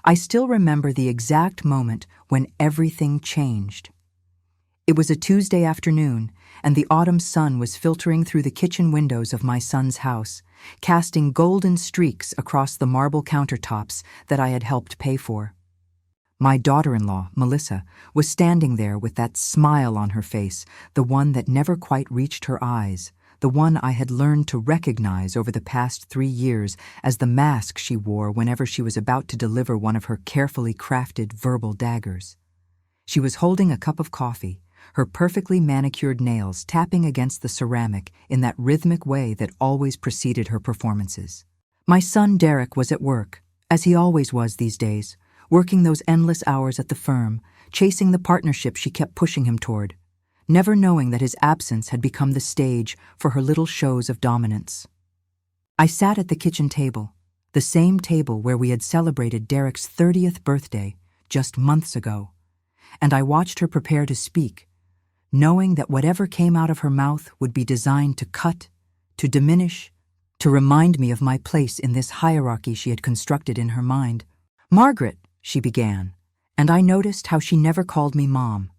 I still remember the exact moment when everything changed. It was a Tuesday afternoon, and the autumn sun was filtering through the kitchen windows of my son's house, casting golden streaks across the marble countertops that I had helped pay for. My daughter-in-law, Melissa, was standing there with that smile on her face, the one that never quite reached her eyes, the one I had learned to recognize over the past 3 years as the mask she wore whenever she was about to deliver one of her carefully crafted verbal daggers. She was holding a cup of coffee, her perfectly manicured nails tapping against the ceramic in that rhythmic way that always preceded her performances. My son Derek was at work, as he always was these days, working those endless hours at the firm, chasing the partnership she kept pushing him toward, never knowing that his absence had become the stage for her little shows of dominance. I sat at the kitchen table, the same table where we had celebrated Derek's 30th birthday just months ago, and I watched her prepare to speak, knowing that whatever came out of her mouth would be designed to cut, to diminish, to remind me of my place in this hierarchy she had constructed in her mind. "Margaret," she began, and I noticed how she never called me Mom,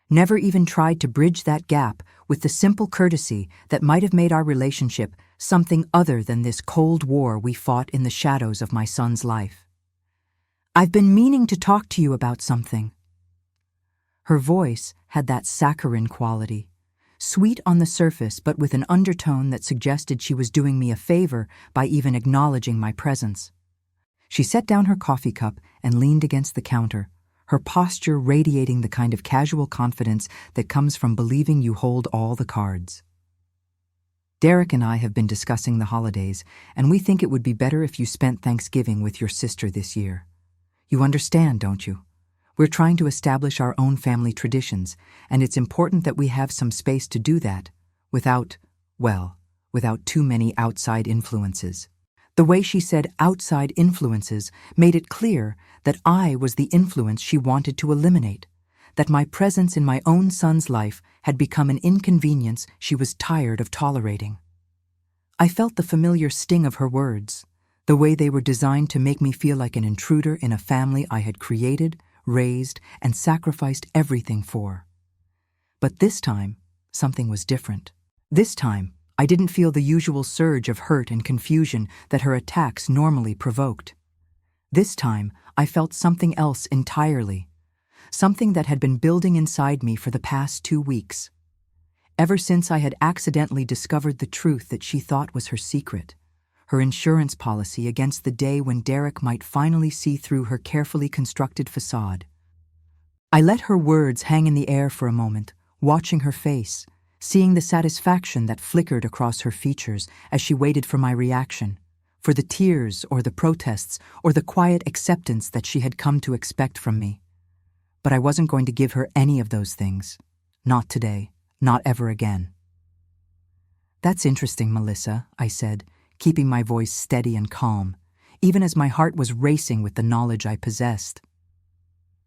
never even tried to bridge that gap with the simple courtesy that might have made our relationship something other than this cold war we fought in the shadows of my son's life. "I've been meaning to talk to you about something." Her voice had that saccharine quality, sweet on the surface but with an undertone that suggested she was doing me a favor by even acknowledging my presence. She set down her coffee cup and leaned against the counter, her posture radiating the kind of casual confidence that comes from believing you hold all the cards. "Derek and I have been discussing the holidays, and we think it would be better if you spent Thanksgiving with your sister this year. You understand, don't you? We're trying to establish our own family traditions, and it's important that we have some space to do that, without too many outside influences." The way she said outside influences made it clear that I was the influence she wanted to eliminate, that my presence in my own son's life had become an inconvenience she was tired of tolerating. I felt the familiar sting of her words, the way they were designed to make me feel like an intruder in a family I had created, raised, and sacrificed everything for. But this time, something was different. This time, I didn't feel the usual surge of hurt and confusion that her attacks normally provoked. This time, I felt something else entirely, something that had been building inside me for the past 2 weeks. Ever since I had accidentally discovered the truth that she thought was her secret, her insurance policy against the day when Derek might finally see through her carefully constructed facade. I let her words hang in the air for a moment, watching her face, seeing the satisfaction that flickered across her features as she waited for my reaction, for the tears or the protests or the quiet acceptance that she had come to expect from me. But I wasn't going to give her any of those things. Not today, not ever again. "That's interesting, Melissa," I said, keeping my voice steady and calm, even as my heart was racing with the knowledge I possessed.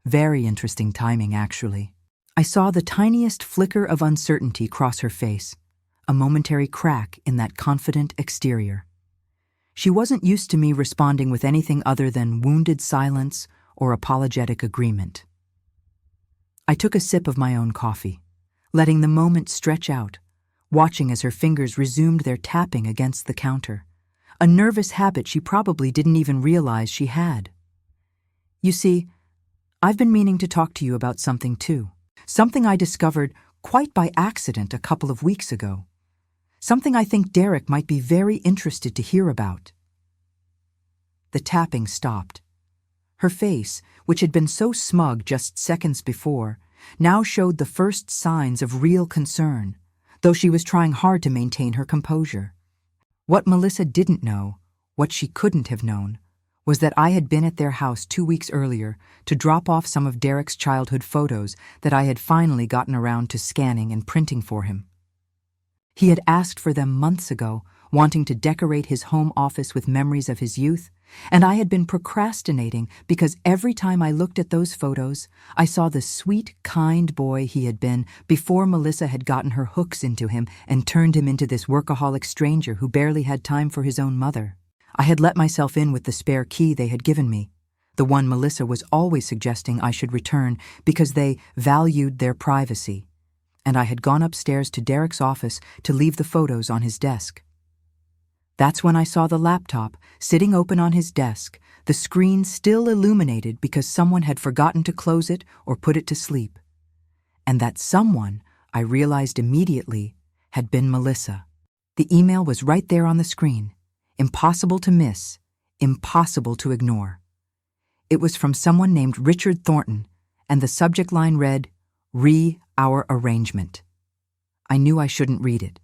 "Very interesting timing, actually." I saw the tiniest flicker of uncertainty cross her face, a momentary crack in that confident exterior. She wasn't used to me responding with anything other than wounded silence or apologetic agreement. I took a sip of my own coffee, letting the moment stretch out, watching as her fingers resumed their tapping against the counter, a nervous habit she probably didn't even realize she had. "You see, I've been meaning to talk to you about something too. Something I discovered quite by accident a couple of weeks ago. Something I think Derek might be very interested to hear about." The tapping stopped. Her face, which had been so smug just seconds before, now showed the first signs of real concern, though she was trying hard to maintain her composure. What Melissa didn't know, what she couldn't have known, was that I had been at their house 2 weeks earlier to drop off some of Derek's childhood photos that I had finally gotten around to scanning and printing for him. He had asked for them months ago, wanting to decorate his home office with memories of his youth, and I had been procrastinating because every time I looked at those photos, I saw the sweet, kind boy he had been before Melissa had gotten her hooks into him and turned him into this workaholic stranger who barely had time for his own mother. I had let myself in with the spare key they had given me, the one Melissa was always suggesting I should return because they valued their privacy, and I had gone upstairs to Derek's office to leave the photos on his desk. That's when I saw the laptop sitting open on his desk, the screen still illuminated because someone had forgotten to close it or put it to sleep. And that someone, I realized immediately, had been Melissa. The email was right there on the screen, impossible to miss, impossible to ignore. It was from someone named Richard Thornton, and the subject line read, "Our arrangement." I knew I shouldn't read it.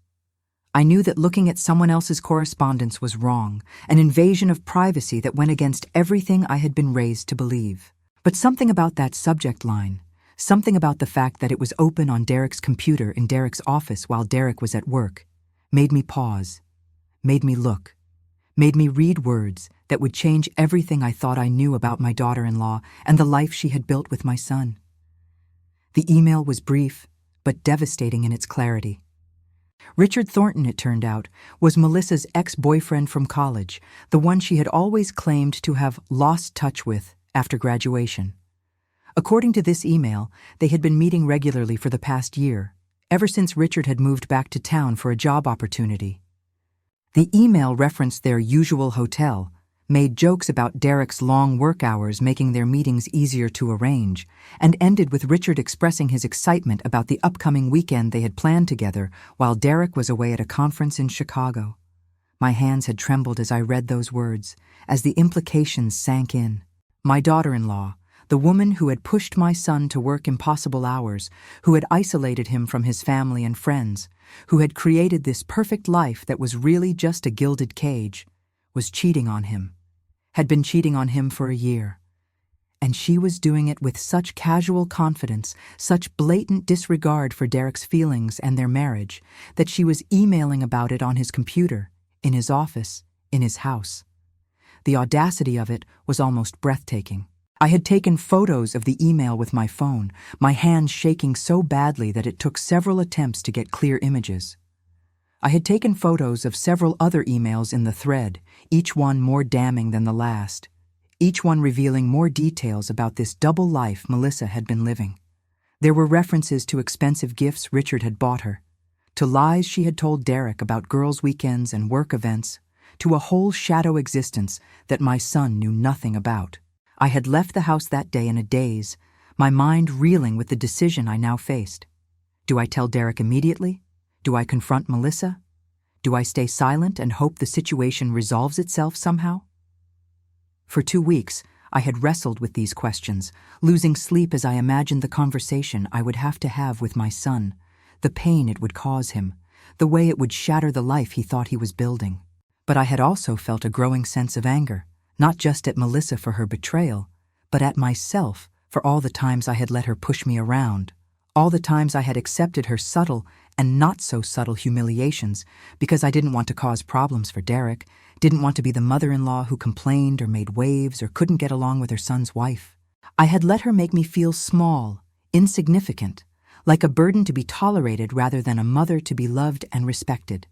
I knew that looking at someone else's correspondence was wrong, an invasion of privacy that went against everything I had been raised to believe. But something about that subject line, something about the fact that it was open on Derek's computer in Derek's office while Derek was at work, made me pause, made me look, made me read words that would change everything I thought I knew about my daughter-in-law and the life she had built with my son. The email was brief, but devastating in its clarity. Richard Thornton, it turned out, was Melissa's ex-boyfriend from college, the one she had always claimed to have lost touch with after graduation. According to this email, they had been meeting regularly for the past year, ever since Richard had moved back to town for a job opportunity. The email referenced their usual hotel, made jokes about Derek's long work hours making their meetings easier to arrange, and ended with Richard expressing his excitement about the upcoming weekend they had planned together while Derek was away at a conference in Chicago. My hands had trembled as I read those words, as the implications sank in. My daughter-in-law, the woman who had pushed my son to work impossible hours, who had isolated him from his family and friends, who had created this perfect life that was really just a gilded cage, was cheating on him, had been cheating on him for a year. And she was doing it with such casual confidence, such blatant disregard for Derek's feelings and their marriage, that she was emailing about it on his computer, in his office, in his house. The audacity of it was almost breathtaking. I had taken photos of the email with my phone, my hands shaking so badly that it took several attempts to get clear images. I had taken photos of several other emails in the thread, each one more damning than the last, each one revealing more details about this double life Melissa had been living. There were references to expensive gifts Richard had bought her, to lies she had told Derek about girls' weekends and work events, to a whole shadow existence that my son knew nothing about. I had left the house that day in a daze, my mind reeling with the decision I now faced. Do I tell Derek immediately? Do I confront Melissa? Do I stay silent and hope the situation resolves itself somehow? For 2 weeks, I had wrestled with these questions, losing sleep as I imagined the conversation I would have to have with my son, the pain it would cause him, the way it would shatter the life he thought he was building. But I had also felt a growing sense of anger, not just at Melissa for her betrayal, but at myself for all the times I had let her push me around, all the times I had accepted her subtle and not so subtle humiliations because I didn't want to cause problems for Derek, didn't want to be the mother-in-law who complained or made waves or couldn't get along with her son's wife. I had let her make me feel small, insignificant, like a burden to be tolerated rather than a mother to be loved and respected.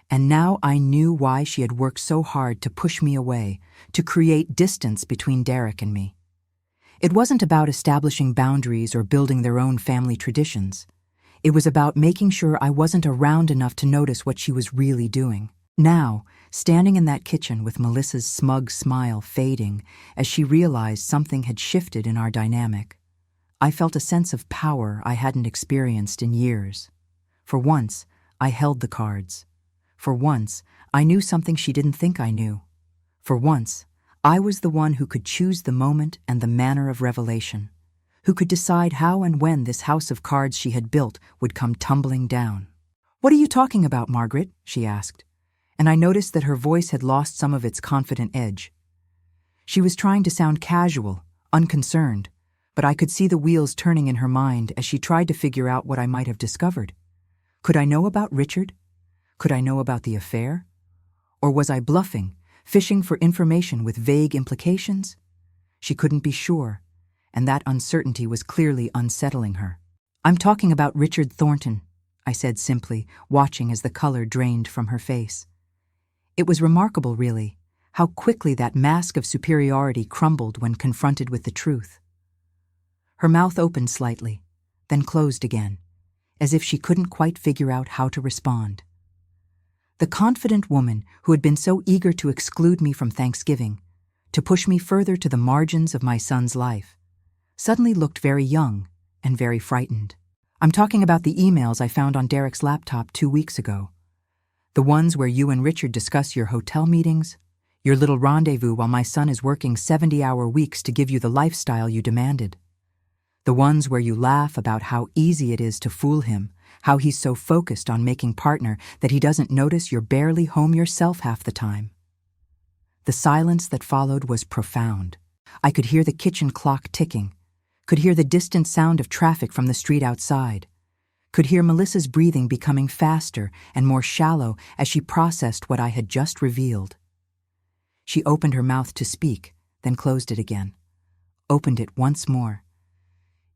And now I knew why she had worked so hard to push me away, to create distance between Derek and me. It wasn't about establishing boundaries or building their own family traditions. It was about making sure I wasn't around enough to notice what she was really doing. Now, standing in that kitchen with Melissa's smug smile fading as she realized something had shifted in our dynamic, I felt a sense of power I hadn't experienced in years. For once, I held the cards. For once, I knew something she didn't think I knew. For once, I was the one who could choose the moment and the manner of revelation, who could decide how and when this house of cards she had built would come tumbling down. "What are you talking about, Margaret?" she asked, and I noticed that her voice had lost some of its confident edge. She was trying to sound casual, unconcerned, but I could see the wheels turning in her mind as she tried to figure out what I might have discovered. Could I know about Richard? Could I know about the affair? Or was I bluffing, fishing for information with vague implications? She couldn't be sure, and that uncertainty was clearly unsettling her. "I'm talking about Richard Thornton," I said simply, watching as the color drained from her face. It was remarkable, really, How quickly that mask of superiority crumbled when confronted with the truth. Her mouth opened slightly, then closed again, as if she couldn't quite figure out how to respond. The confident woman who had been so eager to exclude me from Thanksgiving, to push me further to the margins of my son's life, suddenly looked very young and very frightened. I'm talking about the emails I found on Derek's laptop 2 weeks ago. The ones where you and Richard discuss your hotel meetings, your little rendezvous while my son is working 70-hour weeks to give you the lifestyle you demanded. The ones where you laugh about how easy it is to fool him, how he's so focused on making partner that he doesn't notice you're barely home yourself half the time. The silence that followed was profound. I could hear the kitchen clock ticking, could hear the distant sound of traffic from the street outside, could hear Melissa's breathing becoming faster and more shallow as she processed what I had just revealed. She opened her mouth to speak, then closed it again, opened it once more.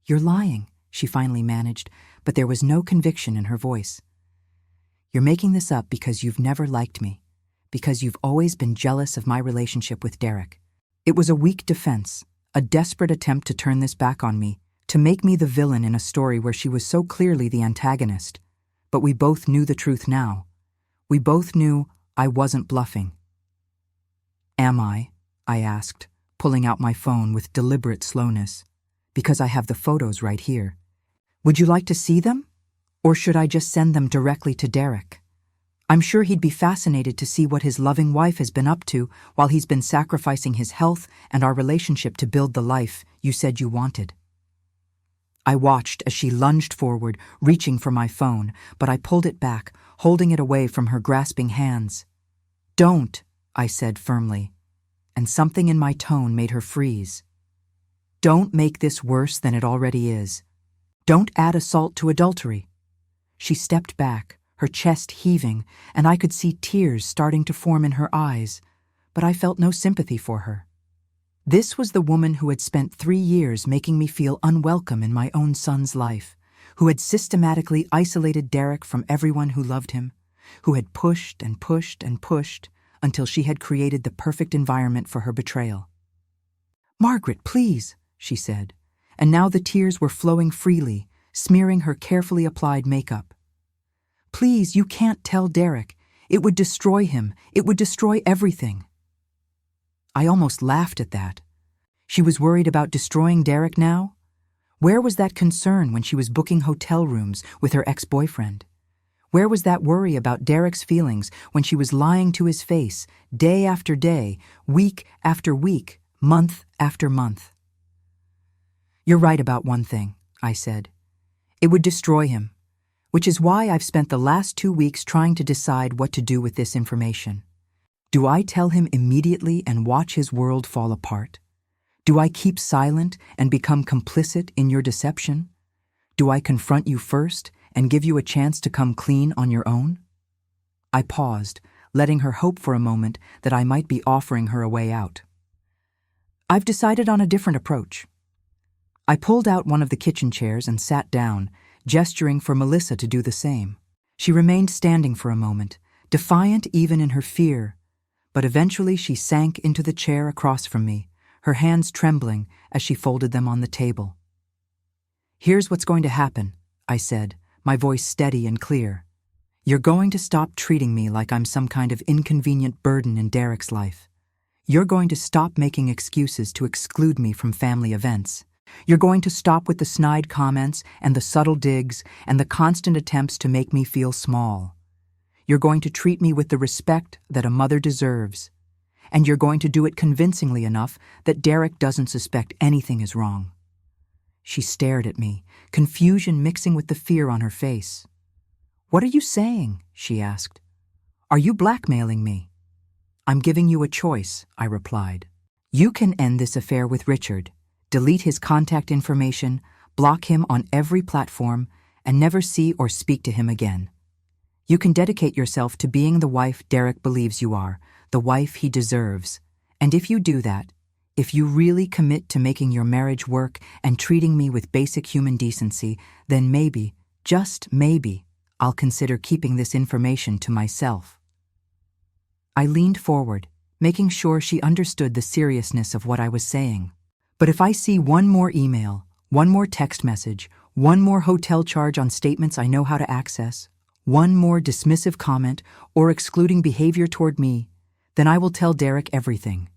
"You're lying," she finally managed, but there was no conviction in her voice. "You're making this up because you've never liked me, because you've always been jealous of my relationship with Derek." It was a weak defense, a desperate attempt to turn this back on me, to make me the villain in a story where she was so clearly the antagonist. But we both knew the truth now. We both knew I wasn't bluffing. "Am I?" I asked, pulling out my phone with deliberate slowness. "Because I have the photos right here. Would you like to see them? Or should I just send them directly to Derek? I'm sure he'd be fascinated to see what his loving wife has been up to while he's been sacrificing his health and our relationship to build the life you said you wanted." I watched as she lunged forward, reaching for my phone, but I pulled it back, holding it away from her grasping hands. "Don't," I said firmly, and something in my tone made her freeze. "Don't make this worse than it already is. Don't add assault to adultery." She stepped back, her chest heaving, and I could see tears starting to form in her eyes, but I felt no sympathy for her. This was the woman who had spent 3 years making me feel unwelcome in my own son's life, who had systematically isolated Derek from everyone who loved him, who had pushed and pushed and pushed until she had created the perfect environment for her betrayal. "Margaret, please," she said, and now the tears were flowing freely, smearing her carefully applied makeup. "Please, you can't tell Derek. It would destroy him. It would destroy everything." I almost laughed at that. She was worried about destroying Derek now? Where was that concern when she was booking hotel rooms with her ex-boyfriend? Where was that worry about Derek's feelings when she was lying to his face, day after day, week after week, month after month? "You're right about one thing," I said. "It would destroy him, which is why I've spent the last 2 weeks trying to decide what to do with this information. Do I tell him immediately and watch his world fall apart? Do I keep silent and become complicit in your deception? Do I confront you first and give you a chance to come clean on your own?" I paused, letting her hope for a moment that I might be offering her a way out. "I've decided on a different approach." I pulled out one of the kitchen chairs and sat down, gesturing for Melissa to do the same. She remained standing for a moment, defiant even in her fear, but eventually she sank into the chair across from me, her hands trembling as she folded them on the table. "Here's what's going to happen," I said, my voice steady and clear. "You're going to stop treating me like I'm some kind of inconvenient burden in Derek's life. You're going to stop making excuses to exclude me from family events. You're going to stop with the snide comments and the subtle digs and the constant attempts to make me feel small. You're going to treat me with the respect that a mother deserves. And you're going to do it convincingly enough that Derek doesn't suspect anything is wrong." She stared at me, confusion mixing with the fear on her face. "What are you saying?" she asked. "Are you blackmailing me?" "I'm giving you a choice," I replied. "You can end this affair with Richard, delete his contact information, block him on every platform, and never see or speak to him again. You can dedicate yourself to being the wife Derek believes you are, the wife he deserves. And if you do that, if you really commit to making your marriage work and treating me with basic human decency, then maybe, just maybe, I'll consider keeping this information to myself." I leaned forward, making sure she understood the seriousness of what I was saying. But if I see one more email, one more text message, one more hotel charge on statements I know how to access, one more dismissive comment or excluding behavior toward me, then I will tell Derek everything.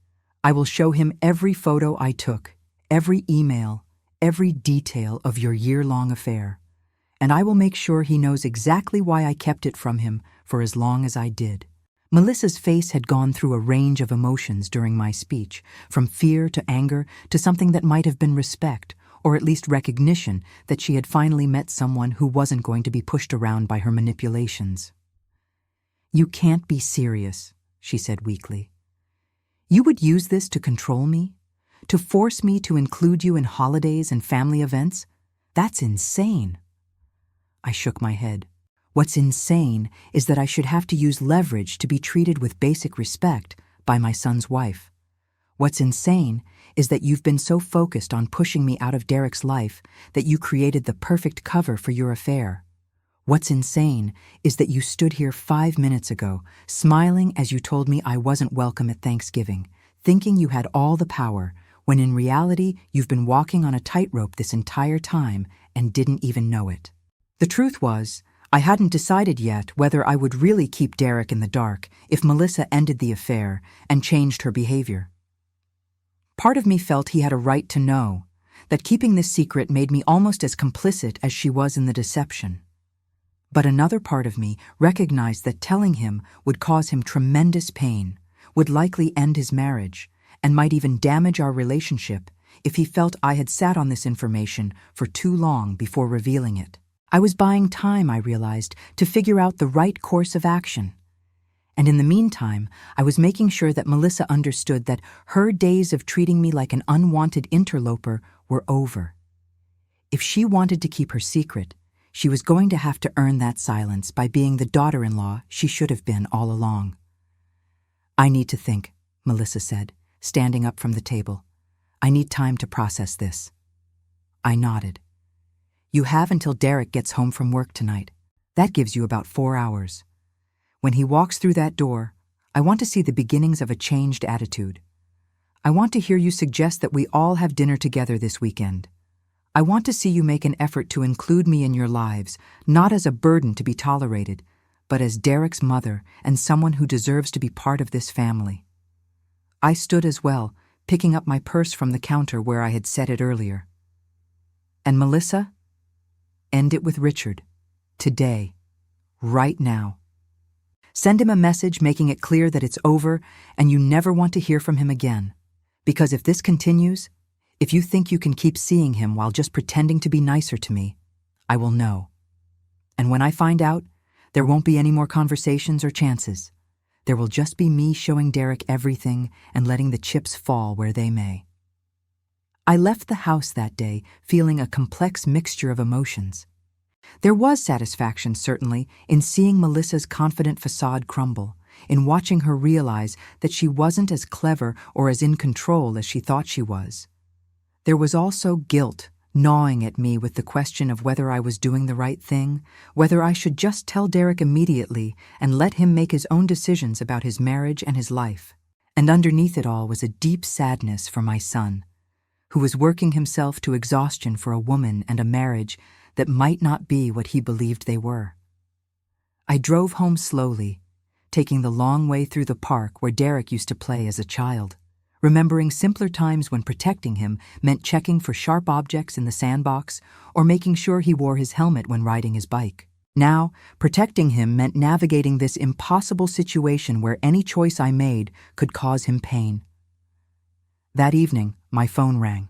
I will show him every photo I took, every email, every detail of your year-long affair. And I will make sure he knows exactly why I kept it from him for as long as I did. Melissa's face had gone through a range of emotions during my speech, from fear to anger to something that might have been respect, or at least recognition that she had finally met someone who wasn't going to be pushed around by her manipulations. "You can't be serious," she said weakly. "You would use this to control me? To force me to include you in holidays and family events? That's insane." I shook my head. What's insane is that I should have to use leverage to be treated with basic respect by my son's wife. What's insane is that you've been so focused on pushing me out of Derek's life that you created the perfect cover for your affair. What's insane is that you stood here 5 minutes ago, smiling as you told me I wasn't welcome at Thanksgiving, thinking you had all the power, when in reality you've been walking on a tightrope this entire time and didn't even know it. The truth was, I hadn't decided yet whether I would really keep Derek in the dark if Melissa ended the affair and changed her behavior. Part of me felt he had a right to know, that keeping this secret made me almost as complicit as she was in the deception. But another part of me recognized that telling him would cause him tremendous pain, would likely end his marriage, and might even damage our relationship if he felt I had sat on this information for too long before revealing it. I was buying time, I realized, to figure out the right course of action. And in the meantime, I was making sure that Melissa understood that her days of treating me like an unwanted interloper were over. If she wanted to keep her secret, she was going to have to earn that silence by being the daughter-in-law she should have been all along. "I need to think," Melissa said, standing up from the table. "I need time to process this." I nodded. "You have until Derek gets home from work tonight. That gives you about 4 hours. When he walks through that door, I want to see the beginnings of a changed attitude. I want to hear you suggest that we all have dinner together this weekend. I want to see you make an effort to include me in your lives, not as a burden to be tolerated, but as Derek's mother and someone who deserves to be part of this family." I stood as well, picking up my purse from the counter where I had set it earlier. "And Melissa? End it with Richard. Today. Right now. Send him a message making it clear that it's over and you never want to hear from him again. Because if this continues, if you think you can keep seeing him while just pretending to be nicer to me, I will know. And when I find out, there won't be any more conversations or chances. There will just be me showing Derek everything and letting the chips fall where they may." I left the house that day feeling a complex mixture of emotions. There was satisfaction, certainly, in seeing Melissa's confident facade crumble, in watching her realize that she wasn't as clever or as in control as she thought she was. There was also guilt gnawing at me with the question of whether I was doing the right thing, whether I should just tell Derek immediately and let him make his own decisions about his marriage and his life. And underneath it all was a deep sadness for my son, who was working himself to exhaustion for a woman and a marriage that might not be what he believed they were. I drove home slowly, taking the long way through the park where Derek used to play as a child, remembering simpler times when protecting him meant checking for sharp objects in the sandbox or making sure he wore his helmet when riding his bike. Now, protecting him meant navigating this impossible situation where any choice I made could cause him pain. That evening, my phone rang.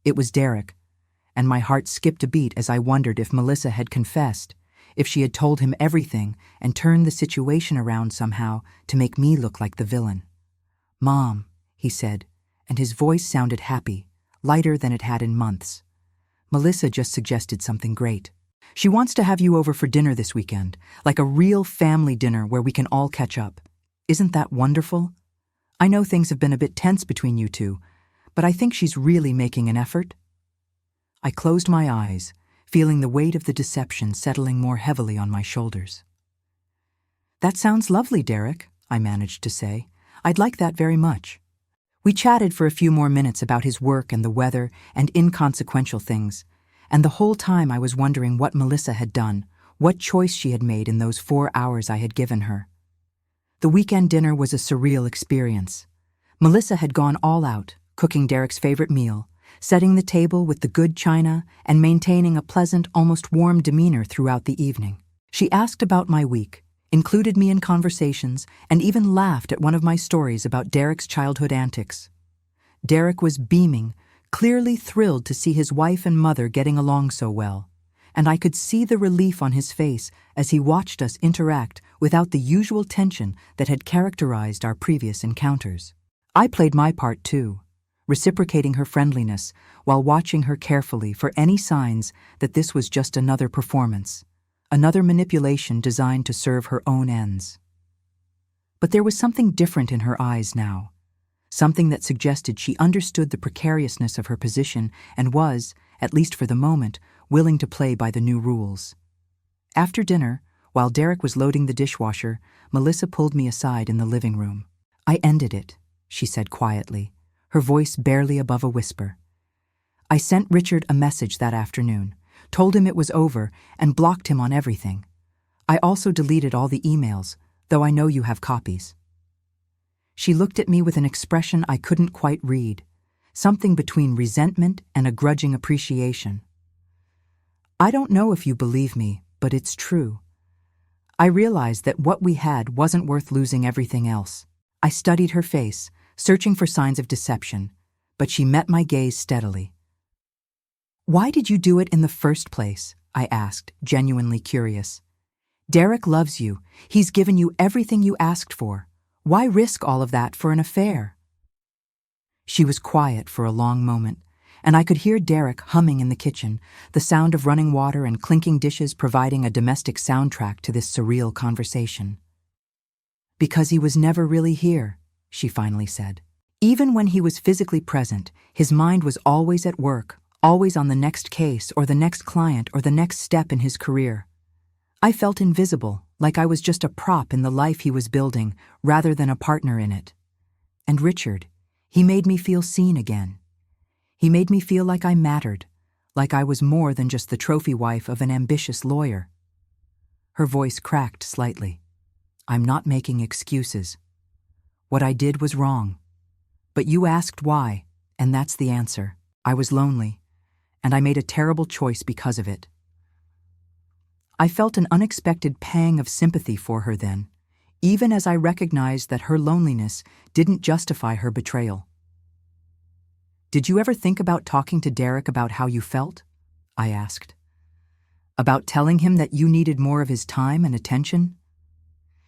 It was Derek, and my heart skipped a beat as I wondered if Melissa had confessed, if she had told him everything and turned the situation around somehow to make me look like the villain. "Mom," he said, and his voice sounded happy, lighter than it had in months. "Melissa just suggested something great. She wants to have you over for dinner this weekend, like a real family dinner where we can all catch up. Isn't that wonderful? I know things have been a bit tense between you two, but I think she's really making an effort." I closed my eyes, feeling the weight of the deception settling more heavily on my shoulders. "That sounds lovely, Derek," I managed to say. I'd like that very much. We chatted for a few more minutes about his work and the weather and inconsequential things, and the whole time I was wondering what Melissa had done, what choice she had made in those 4 hours I had given her. The weekend dinner was a surreal experience. Melissa had gone all out, cooking Derek's favorite meal, setting the table with the good china, and maintaining a pleasant, almost warm demeanor throughout the evening. She asked about my week, included me in conversations, and even laughed at one of my stories about Derek's childhood antics. Derek was beaming, clearly thrilled to see his wife and mother getting along so well, and I could see the relief on his face as he watched us interact without the usual tension that had characterized our previous encounters. I played my part too, reciprocating her friendliness while watching her carefully for any signs that this was just another performance, another manipulation designed to serve her own ends. But there was something different in her eyes now, something that suggested she understood the precariousness of her position and was, at least for the moment, willing to play by the new rules. After dinner, while Derek was loading the dishwasher, Melissa pulled me aside in the living room. "I ended it," she said quietly, her voice barely above a whisper. "I sent Richard a message that afternoon, told him it was over, and blocked him on everything. I also deleted all the emails, though I know you have copies." She looked at me with an expression I couldn't quite read, something between resentment and a grudging appreciation. "I don't know if you believe me, but it's true. I realized that what we had wasn't worth losing everything else." I studied her face, searching for signs of deception, but she met my gaze steadily. "Why did you do it in the first place?" I asked, genuinely curious. "Derek loves you. He's given you everything you asked for. Why risk all of that for an affair?" She was quiet for a long moment, and I could hear Derek humming in the kitchen, the sound of running water and clinking dishes providing a domestic soundtrack to this surreal conversation. "Because he was never really here," she finally said. "Even when he was physically present, his mind was always at work, always on the next case or the next client or the next step in his career. I felt invisible, like I was just a prop in the life he was building rather than a partner in it. And Richard, he made me feel seen again. He made me feel like I mattered, like I was more than just the trophy wife of an ambitious lawyer." Her voice cracked slightly. "I'm not making excuses. What I did was wrong. But you asked why, and that's the answer. I was lonely, and I made a terrible choice because of it." I felt an unexpected pang of sympathy for her then, even as I recognized that her loneliness didn't justify her betrayal. "Did you ever think about talking to Derek about how you felt?" I asked. "About telling him that you needed more of his time and attention?"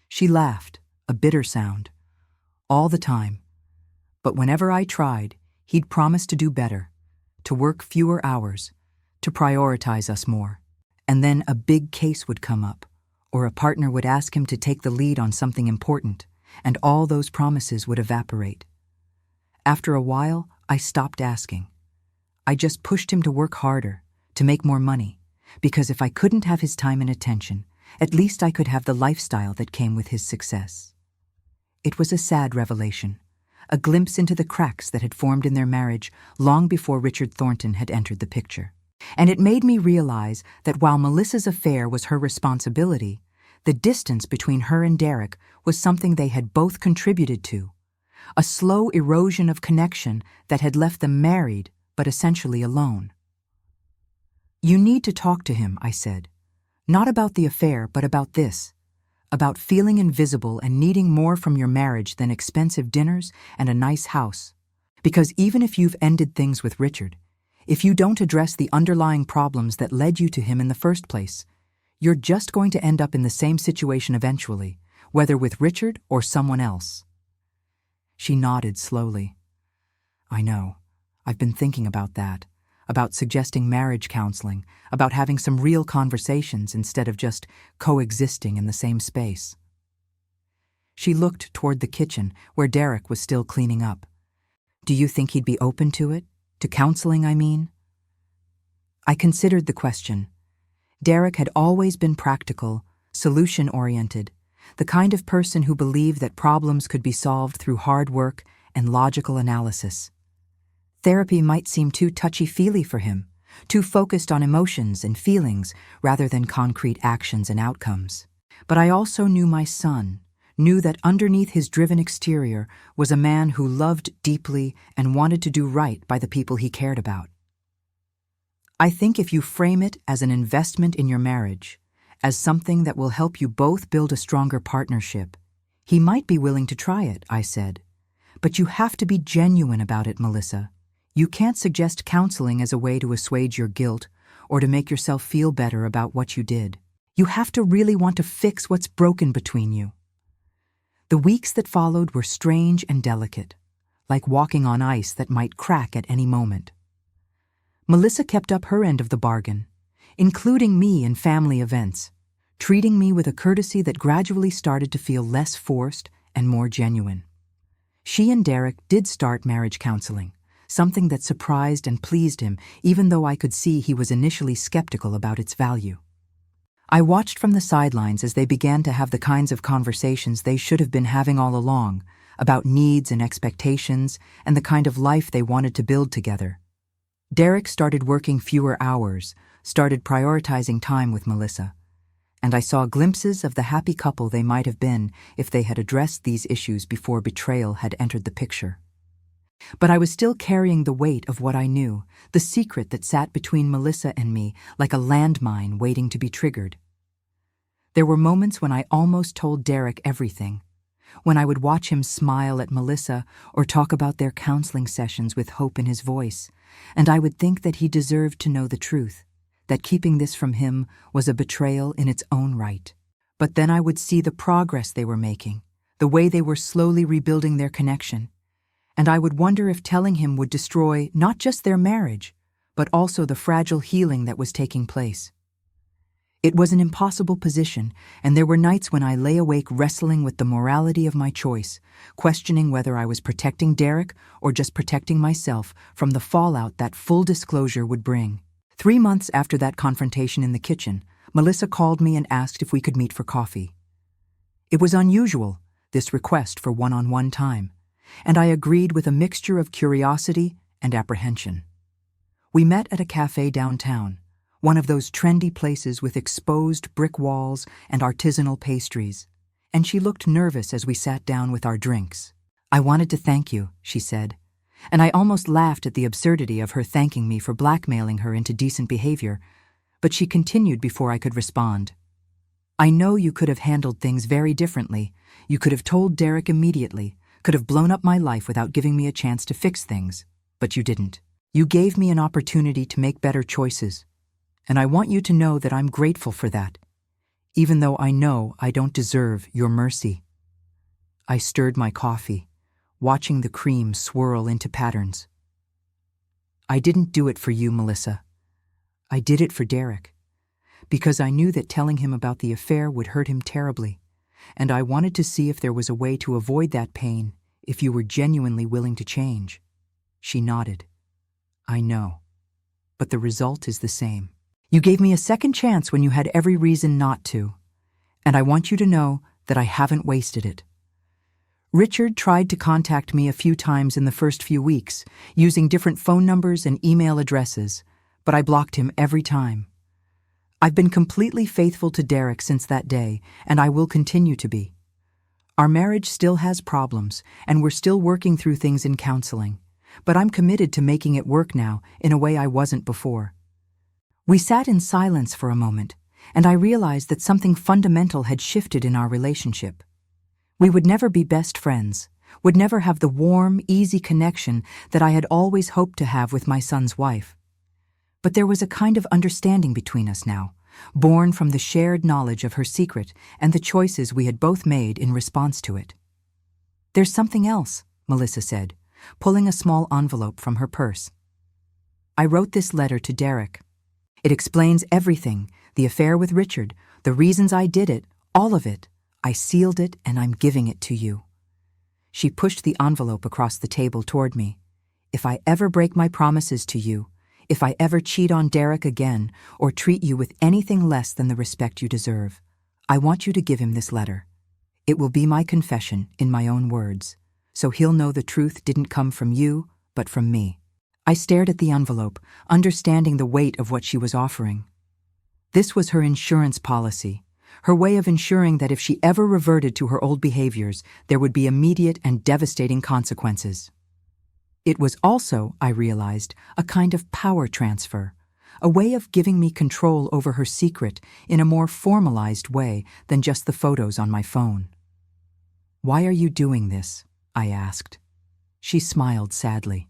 She laughed, a bitter sound. "All the time. But whenever I tried, he'd promise to do better, to work fewer hours, to prioritize us more. And then a big case would come up, or a partner would ask him to take the lead on something important, and all those promises would evaporate. After a while, I stopped asking. I just pushed him to work harder, to make more money, because if I couldn't have his time and attention, at least I could have the lifestyle that came with his success." It was a sad revelation, a glimpse into the cracks that had formed in their marriage long before Richard Thornton had entered the picture. And it made me realize that while Melissa's affair was her responsibility, the distance between her and Derek was something they had both contributed to, a slow erosion of connection that had left them married but essentially alone. "You need to talk to him," I said. "Not about the affair, but about this. About feeling invisible and needing more from your marriage than expensive dinners and a nice house. Because even if you've ended things with Richard, if you don't address the underlying problems that led you to him in the first place, you're just going to end up in the same situation eventually, whether with Richard or someone else." She nodded slowly. "I know. I've been thinking about that, about suggesting marriage counseling, about having some real conversations instead of just coexisting in the same space." She looked toward the kitchen, where Derek was still cleaning up. "Do you think he'd be open to it? To counseling, I mean?" I considered the question. Derek had always been practical, solution-oriented, the kind of person who believed that problems could be solved through hard work and logical analysis. Therapy might seem too touchy-feely for him, too focused on emotions and feelings rather than concrete actions and outcomes. But I also knew my son, knew that underneath his driven exterior was a man who loved deeply and wanted to do right by the people he cared about. I think if you frame it as an investment in your marriage, as something that will help you both build a stronger partnership, he might be willing to try it, I said. But you have to be genuine about it, Melissa. You can't suggest counseling as a way to assuage your guilt or to make yourself feel better about what you did. You have to really want to fix what's broken between you. The weeks that followed were strange and delicate, like walking on ice that might crack at any moment. Melissa kept up her end of the bargain, including me in family events, treating me with a courtesy that gradually started to feel less forced and more genuine. She and Derek did start marriage counseling, something that surprised and pleased him, even though I could see he was initially skeptical about its value. I watched from the sidelines as they began to have the kinds of conversations they should have been having all along, about needs and expectations and the kind of life they wanted to build together. Derek started working fewer hours, started prioritizing time with Melissa, and I saw glimpses of the happy couple they might have been if they had addressed these issues before betrayal had entered the picture. But I was still carrying the weight of what I knew, the secret that sat between Melissa and me like a landmine waiting to be triggered. There were moments when I almost told Derek everything, when I would watch him smile at Melissa or talk about their counseling sessions with hope in his voice, and I would think that he deserved to know the truth, that keeping this from him was a betrayal in its own right. But then I would see the progress they were making, the way they were slowly rebuilding their connection, and I would wonder if telling him would destroy not just their marriage, but also the fragile healing that was taking place. It was an impossible position, and there were nights when I lay awake wrestling with the morality of my choice, questioning whether I was protecting Derek or just protecting myself from the fallout that full disclosure would bring. 3 months after that confrontation in the kitchen, Melissa called me and asked if we could meet for coffee. It was unusual, this request for one-on-one time, and I agreed with a mixture of curiosity and apprehension. We met at a cafe downtown, one of those trendy places with exposed brick walls and artisanal pastries, and she looked nervous as we sat down with our drinks. "I wanted to thank you," she said, and I almost laughed at the absurdity of her thanking me for blackmailing her into decent behavior, but she continued before I could respond. "I know you could have handled things very differently. You could have told Derek immediately, could have blown up my life without giving me a chance to fix things, but you didn't. You gave me an opportunity to make better choices, and I want you to know that I'm grateful for that, even though I know I don't deserve your mercy." I stirred my coffee, watching the cream swirl into patterns. "I didn't do it for you, Melissa. I did it for Derek, because I knew that telling him about the affair would hurt him terribly, and I wanted to see if there was a way to avoid that pain if you were genuinely willing to change." She nodded. "I know, but the result is the same. You gave me a second chance when you had every reason not to, and I want you to know that I haven't wasted it. Richard tried to contact me a few times in the first few weeks, using different phone numbers and email addresses, but I blocked him every time. I've been completely faithful to Derek since that day, and I will continue to be. Our marriage still has problems, and we're still working through things in counseling, but I'm committed to making it work now in a way I wasn't before." We sat in silence for a moment, and I realized that something fundamental had shifted in our relationship. We would never be best friends, would never have the warm, easy connection that I had always hoped to have with my son's wife. But there was a kind of understanding between us now, born from the shared knowledge of her secret and the choices we had both made in response to it. "There's something else," Melissa said, pulling a small envelope from her purse. "I wrote this letter to Derek. It explains everything, the affair with Richard, the reasons I did it, all of it. I sealed it and I'm giving it to you." She pushed the envelope across the table toward me. "If I ever break my promises to you, if I ever cheat on Derek again or treat you with anything less than the respect you deserve, I want you to give him this letter. It will be my confession in my own words, so he'll know the truth didn't come from you, but from me. I stared at the envelope, understanding the weight of what she was offering. This was her insurance policy, her way of ensuring that if she ever reverted to her old behaviors, there would be immediate and devastating consequences. It was also, I realized, a kind of power transfer, a way of giving me control over her secret in a more formalized way than just the photos on my phone. "Why are you doing this?" I asked. She smiled sadly.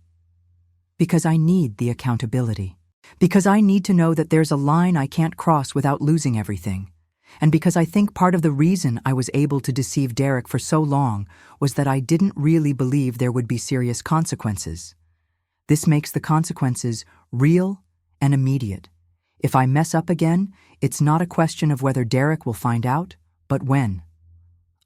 "Because I need the accountability. Because I need to know that there's a line I can't cross without losing everything. And because I think part of the reason I was able to deceive Derek for so long was that I didn't really believe there would be serious consequences. This makes the consequences real and immediate. If I mess up again, it's not a question of whether Derek will find out, but when."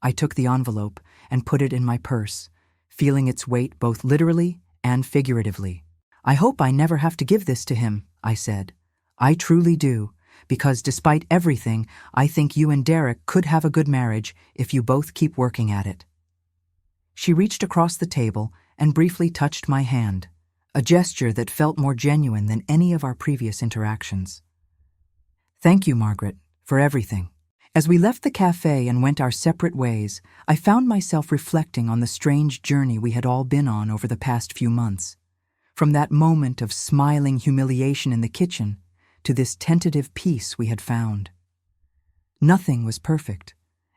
I took the envelope and put it in my purse, feeling its weight both literally and figuratively. "I hope I never have to give this to him," I said. "I truly do, because despite everything, I think you and Derek could have a good marriage if you both keep working at it." She reached across the table and briefly touched my hand, a gesture that felt more genuine than any of our previous interactions. "Thank you, Margaret, for everything." As we left the cafe and went our separate ways, I found myself reflecting on the strange journey we had all been on over the past few months. From that moment of smiling humiliation in the kitchen to this tentative peace we had found. Nothing was perfect,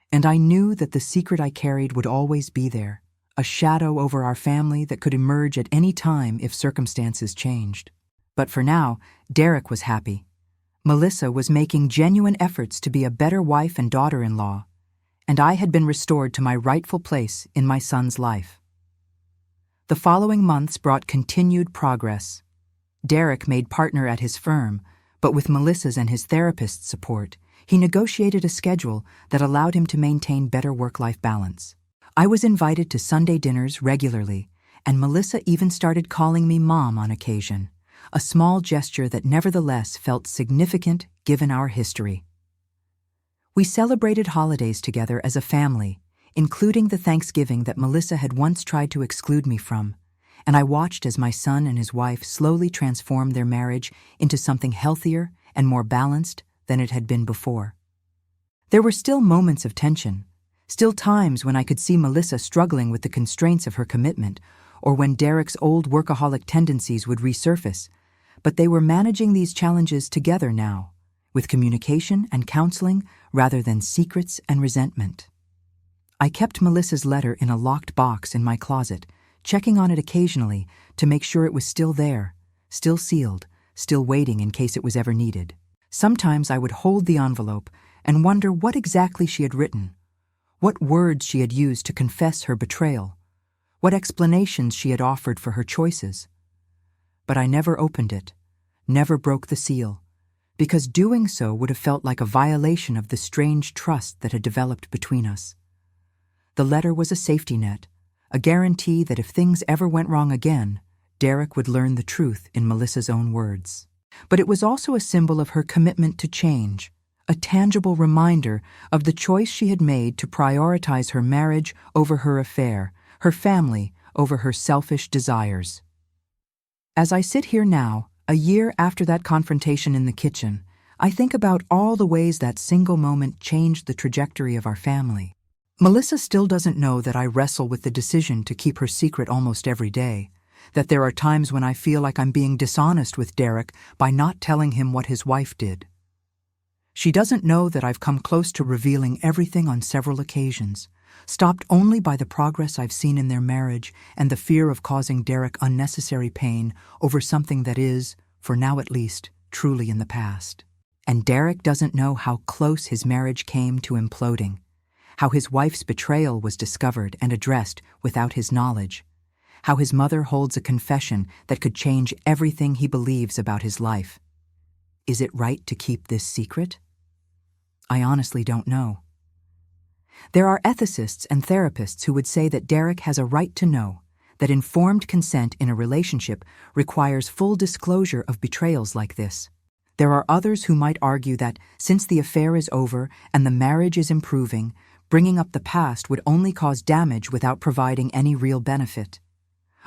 and I knew that the secret I carried would always be there, a shadow over our family that could emerge at any time if circumstances changed. But for now, Derek was happy. Melissa was making genuine efforts to be a better wife and daughter-in-law, and I had been restored to my rightful place in my son's life. The following months brought continued progress. Derek made partner at his firm, but with Melissa's and his therapist's support, he negotiated a schedule that allowed him to maintain better work-life balance. I was invited to Sunday dinners regularly, and Melissa even started calling me Mom on occasion, a small gesture that nevertheless felt significant given our history. We celebrated holidays together as a family, including the Thanksgiving that Melissa had once tried to exclude me from, and I watched as my son and his wife slowly transformed their marriage into something healthier and more balanced than it had been before. There were still moments of tension, still times when I could see Melissa struggling with the constraints of her commitment, or when Derek's old workaholic tendencies would resurface, but they were managing these challenges together now, with communication and counseling rather than secrets and resentment. I kept Melissa's letter in a locked box in my closet, checking on it occasionally to make sure it was still there, still sealed, still waiting in case it was ever needed. Sometimes I would hold the envelope and wonder what exactly she had written, what words she had used to confess her betrayal, what explanations she had offered for her choices. But I never opened it, never broke the seal, because doing so would have felt like a violation of the strange trust that had developed between us. The letter was a safety net, a guarantee that if things ever went wrong again, Derek would learn the truth in Melissa's own words. But it was also a symbol of her commitment to change, a tangible reminder of the choice she had made to prioritize her marriage over her affair, her family over her selfish desires. As I sit here now, a year after that confrontation in the kitchen, I think about all the ways that single moment changed the trajectory of our family. Melissa still doesn't know that I wrestle with the decision to keep her secret almost every day, that there are times when I feel like I'm being dishonest with Derek by not telling him what his wife did. She doesn't know that I've come close to revealing everything on several occasions, stopped only by the progress I've seen in their marriage and the fear of causing Derek unnecessary pain over something that is, for now at least, truly in the past. And Derek doesn't know how close his marriage came to imploding, how his wife's betrayal was discovered and addressed without his knowledge, how his mother holds a confession that could change everything he believes about his life. Is it right to keep this secret? I honestly don't know. There are ethicists and therapists who would say that Derek has a right to know, that informed consent in a relationship requires full disclosure of betrayals like this. There are others who might argue that, since the affair is over and the marriage is improving, bringing up the past would only cause damage without providing any real benefit.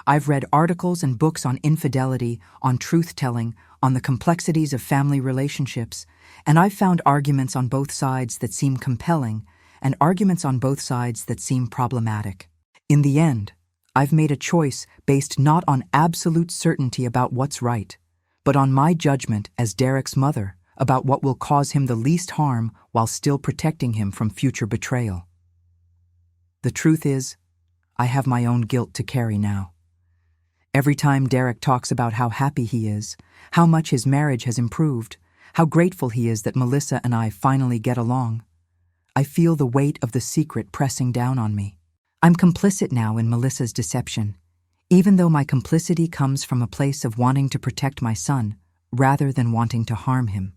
I've read articles and books on infidelity, on truth-telling, on the complexities of family relationships, and I've found arguments on both sides that seem compelling and arguments on both sides that seem problematic. In the end, I've made a choice based not on absolute certainty about what's right, but on my judgment as Derek's mother about what will cause him the least harm while still protecting him from future betrayal. The truth is, I have my own guilt to carry now. Every time Derek talks about how happy he is, how much his marriage has improved, how grateful he is that Melissa and I finally get along, I feel the weight of the secret pressing down on me. I'm complicit now in Melissa's deception, even though my complicity comes from a place of wanting to protect my son rather than wanting to harm him.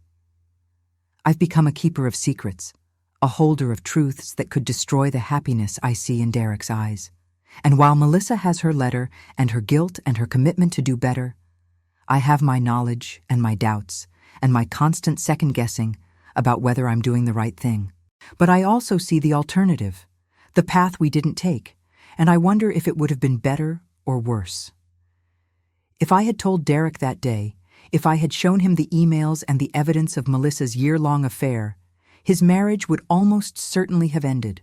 I've become a keeper of secrets, a holder of truths that could destroy the happiness I see in Derek's eyes. And while Melissa has her letter and her guilt and her commitment to do better, I have my knowledge and my doubts and my constant second-guessing about whether I'm doing the right thing. But I also see the alternative, the path we didn't take, and I wonder if it would have been better or worse. If I had told Derek that day, if I had shown him the emails and the evidence of Melissa's year-long affair, his marriage would almost certainly have ended.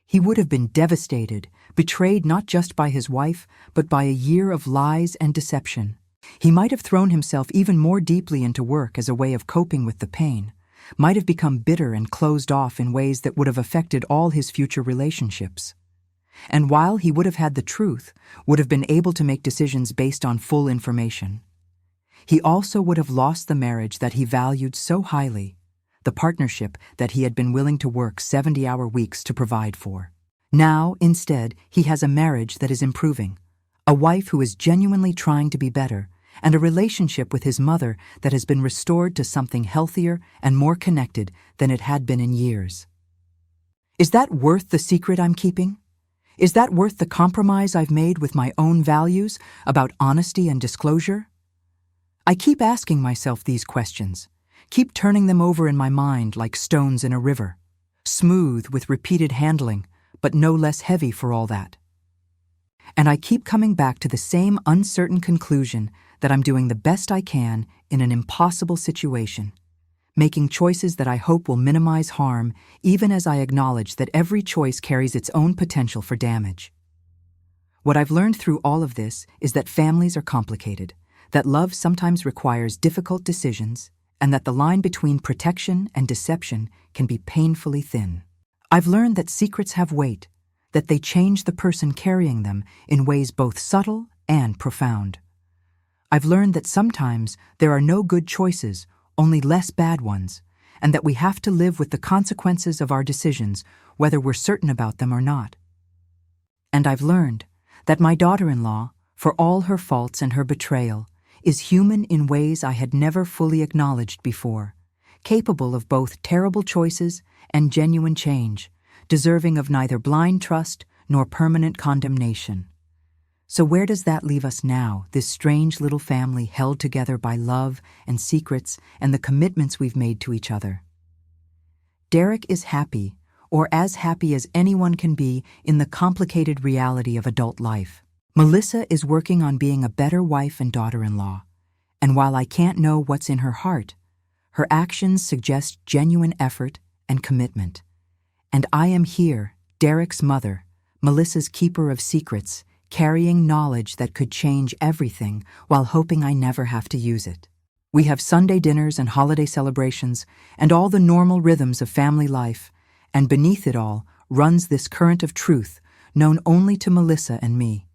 He would have been devastated, betrayed not just by his wife, but by a year of lies and deception. He might have thrown himself even more deeply into work as a way of coping with the pain, might have become bitter and closed off in ways that would have affected all his future relationships. And while he would have had the truth, would have been able to make decisions based on full information, he also would have lost the marriage that he valued so highly, the partnership that he had been willing to work 70-hour weeks to provide for. Now, instead, he has a marriage that is improving, a wife who is genuinely trying to be better, and a relationship with his mother that has been restored to something healthier and more connected than it had been in years. Is that worth the secret I'm keeping? Is that worth the compromise I've made with my own values about honesty and disclosure? I keep asking myself these questions, keep turning them over in my mind like stones in a river, smooth with repeated handling, but no less heavy for all that. And I keep coming back to the same uncertain conclusion that I'm doing the best I can in an impossible situation, making choices that I hope will minimize harm, even as I acknowledge that every choice carries its own potential for damage. What I've learned through all of this is that families are complicated, that love sometimes requires difficult decisions, and that the line between protection and deception can be painfully thin. I've learned that secrets have weight, that they change the person carrying them in ways both subtle and profound. I've learned that sometimes there are no good choices, only less bad ones, and that we have to live with the consequences of our decisions, whether we're certain about them or not. And I've learned that my daughter-in-law, for all her faults and her betrayal, is human in ways I had never fully acknowledged before, capable of both terrible choices and genuine change, deserving of neither blind trust nor permanent condemnation. So where does that leave us now, this strange little family held together by love and secrets and the commitments we've made to each other? Derek is happy, or as happy as anyone can be in the complicated reality of adult life. Melissa is working on being a better wife and daughter-in-law, and while I can't know what's in her heart, her actions suggest genuine effort and commitment. And I am here, Derek's mother, Melissa's keeper of secrets, carrying knowledge that could change everything while hoping I never have to use it. We have Sunday dinners and holiday celebrations and all the normal rhythms of family life, and beneath it all runs this current of truth known only to Melissa and me.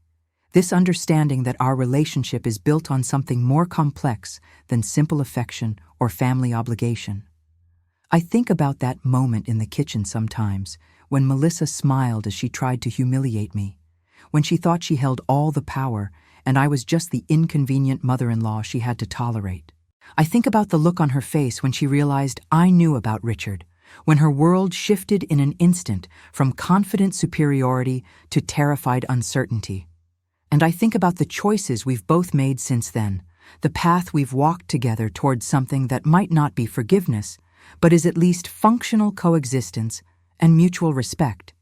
This understanding that our relationship is built on something more complex than simple affection or family obligation. I think about that moment in the kitchen sometimes when Melissa smiled as she tried to humiliate me, when she thought she held all the power and I was just the inconvenient mother-in-law she had to tolerate. I think about the look on her face when she realized I knew about Richard, when her world shifted in an instant from confident superiority to terrified uncertainty. And I think about the choices we've both made since then, the path we've walked together towards something that might not be forgiveness, but is at least functional coexistence and mutual respect.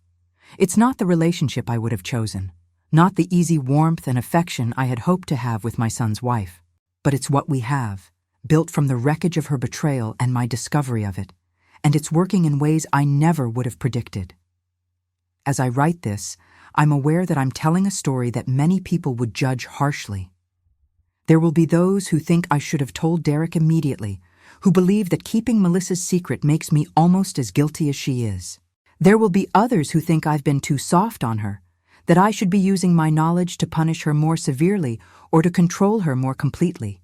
It's not the relationship I would have chosen, not the easy warmth and affection I had hoped to have with my son's wife, but it's what we have, built from the wreckage of her betrayal and my discovery of it, and it's working in ways I never would have predicted. As I write this, I'm aware that I'm telling a story that many people would judge harshly. There will be those who think I should have told Derek immediately, who believe that keeping Melissa's secret makes me almost as guilty as she is. There will be others who think I've been too soft on her, that I should be using my knowledge to punish her more severely or to control her more completely.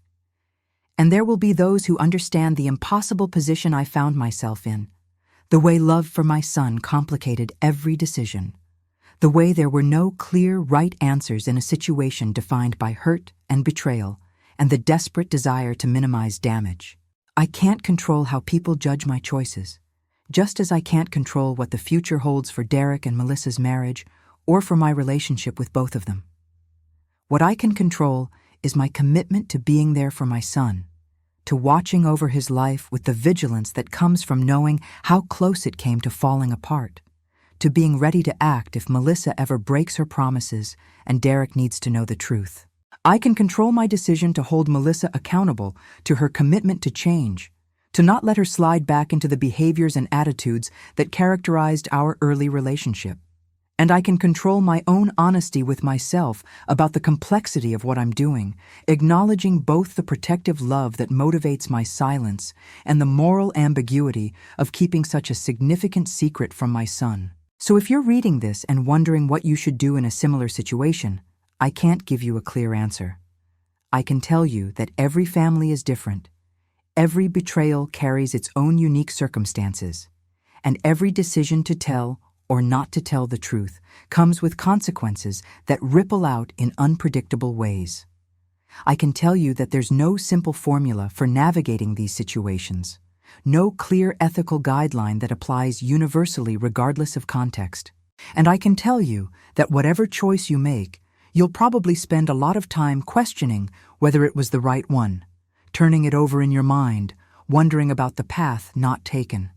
And there will be those who understand the impossible position I found myself in, the way love for my son complicated every decision, the way there were no clear, right answers in a situation defined by hurt and betrayal, and the desperate desire to minimize damage. I can't control how people judge my choices, just as I can't control what the future holds for Derek and Melissa's marriage or for my relationship with both of them. What I can control is my commitment to being there for my son, to watching over his life with the vigilance that comes from knowing how close it came to falling apart, to being ready to act if Melissa ever breaks her promises and Derek needs to know the truth. I can control my decision to hold Melissa accountable to her commitment to change, to not let her slide back into the behaviors and attitudes that characterized our early relationship. And I can control my own honesty with myself about the complexity of what I'm doing, acknowledging both the protective love that motivates my silence and the moral ambiguity of keeping such a significant secret from my son. So if you're reading this and wondering what you should do in a similar situation, I can't give you a clear answer. I can tell you that every family is different. Every betrayal carries its own unique circumstances, and every decision to tell or not to tell the truth comes with consequences that ripple out in unpredictable ways. I can tell you that there's no simple formula for navigating these situations, no clear ethical guideline that applies universally regardless of context. And I can tell you that whatever choice you make, you'll probably spend a lot of time questioning whether it was the right one, turning it over in your mind, wondering about the path not taken.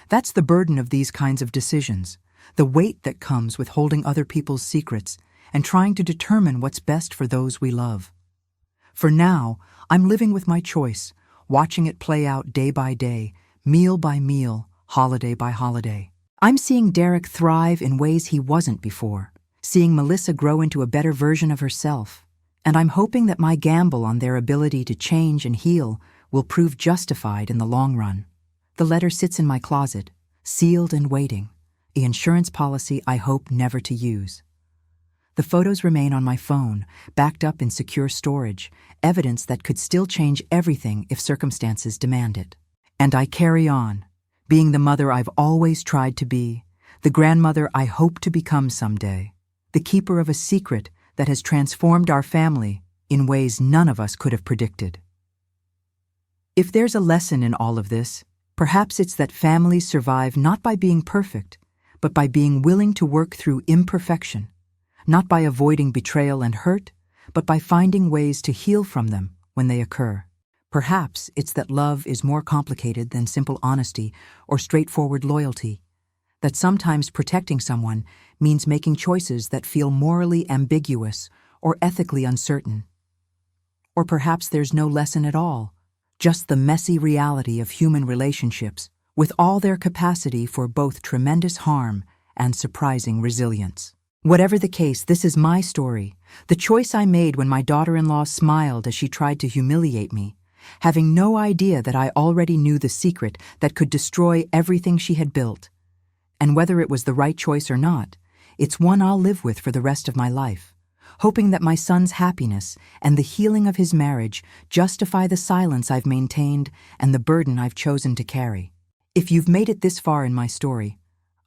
That's the burden of these kinds of decisions, the weight that comes with holding other people's secrets and trying to determine what's best for those we love. For now, I'm living with my choice, watching it play out day by day, meal by meal, holiday by holiday. I'm seeing Derek thrive in ways he wasn't before, seeing Melissa grow into a better version of herself, and I'm hoping that my gamble on their ability to change and heal will prove justified in the long run. The letter sits in my closet, sealed and waiting, the insurance policy I hope never to use. The photos remain on my phone, backed up in secure storage, evidence that could still change everything if circumstances demand it. And I carry on, being the mother I've always tried to be, the grandmother I hope to become someday, the keeper of a secret that has transformed our family in ways none of us could have predicted. If there's a lesson in all of this, perhaps it's that families survive not by being perfect, but by being willing to work through imperfection, not by avoiding betrayal and hurt, but by finding ways to heal from them when they occur. Perhaps it's that love is more complicated than simple honesty or straightforward loyalty, that sometimes protecting someone means making choices that feel morally ambiguous or ethically uncertain. Or perhaps there's no lesson at all, just the messy reality of human relationships, with all their capacity for both tremendous harm and surprising resilience. Whatever the case, this is my story, the choice I made when my daughter-in-law smiled as she tried to humiliate me, having no idea that I already knew the secret that could destroy everything she had built. And whether it was the right choice or not, it's one I'll live with for the rest of my life, hoping that my son's happiness and the healing of his marriage justify the silence I've maintained and the burden I've chosen to carry. If you've made it this far in my story,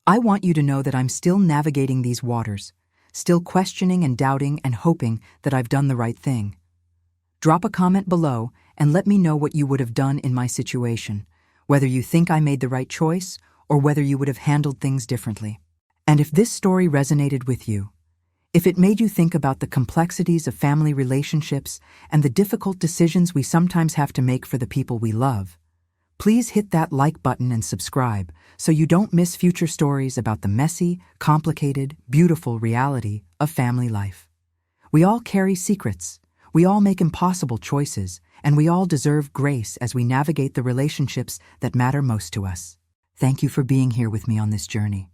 I want you to know that I'm still navigating these waters, still questioning and doubting and hoping that I've done the right thing. Drop a comment below and let me know what you would have done in my situation, whether you think I made the right choice or whether you would have handled things differently. And if this story resonated with you, if it made you think about the complexities of family relationships and the difficult decisions we sometimes have to make for the people we love, Please hit that like button and subscribe so you don't miss future stories about the messy, complicated, beautiful reality of family life. We all carry secrets, we all make impossible choices, and we all deserve grace as we navigate the relationships that matter most to us. Thank you for being here with me on this journey.